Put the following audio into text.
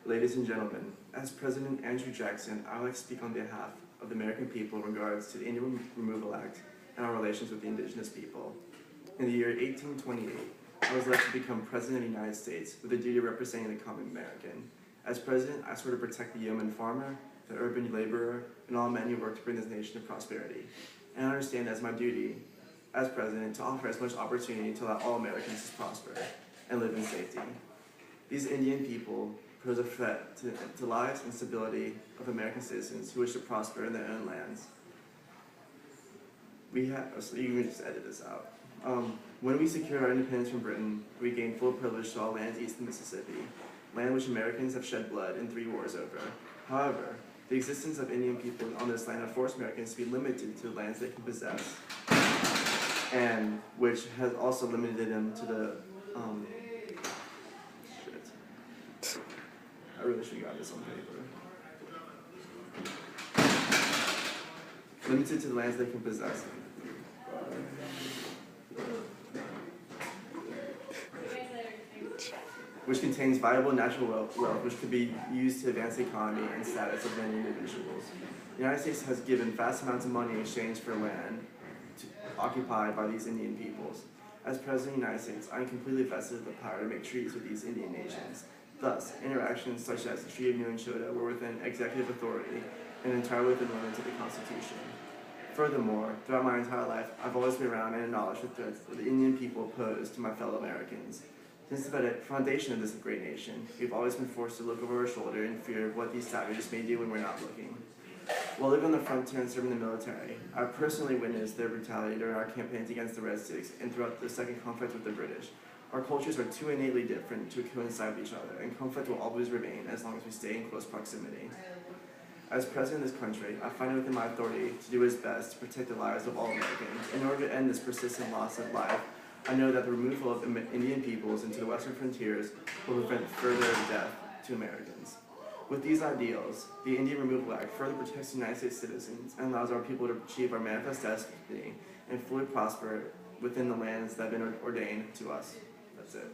Ladies and gentlemen, as President Andrew Jackson, I would like to speak on behalf of the American people in regards to the Indian Removal Act and our relations with the indigenous people. In the year 1828, I was elected to become President of the United States with the duty of representing the common American. As President, I swore to protect the yeoman farmer, the urban laborer, and all men who work to bring this nation to prosperity. And I understand as my duty, as President, to offer as much opportunity to allow all Americans to prosper and live in safety. These Indian people pose a threat to lives and stability of American citizens who wish to prosper in their own lands. So you can just edit this out. When we secured our independence from Britain, we gained full privilege to all lands east of the Mississippi, land which Americans have shed blood in 3 wars over. However, the existence of Indian people on this land have forced Americans to be limited to the lands they can possess, and which has also limited them to the I really should have got this on paper. Limited to the lands they can possess. Which contains valuable natural wealth which could be used to advance the economy and status of many individuals. The United States has given vast amounts of money in exchange for land occupied by these Indian peoples. As President of the United States, I am completely vested in the power to make treaties with these Indian nations. Thus, interactions such as the Treaty of New Anchota were within executive authority and entirely within the limits of the Constitution. Furthermore, throughout my entire life, I've always been around and acknowledged the threats that the Indian people pose to my fellow Americans. Since the foundation of this great nation, we've always been forced to look over our shoulder in fear of what these savages may do when we're not looking. While living on the frontier and serving the military, I've personally witnessed their brutality during our campaigns against the Red Sticks and throughout the second conflict with the British. Our cultures are too innately different to coincide with each other, and conflict will always remain as long as we stay in close proximity. As President of this country, I find it within my authority to do his best to protect the lives of all Americans. In order to end this persistent loss of life, I know that the removal of Indian peoples into the western frontiers will prevent further death to Americans. With these ideals, the Indian Removal Act further protects the United States citizens and allows our people to achieve our manifest destiny and fully prosper within the lands that have been ordained to us. That's it.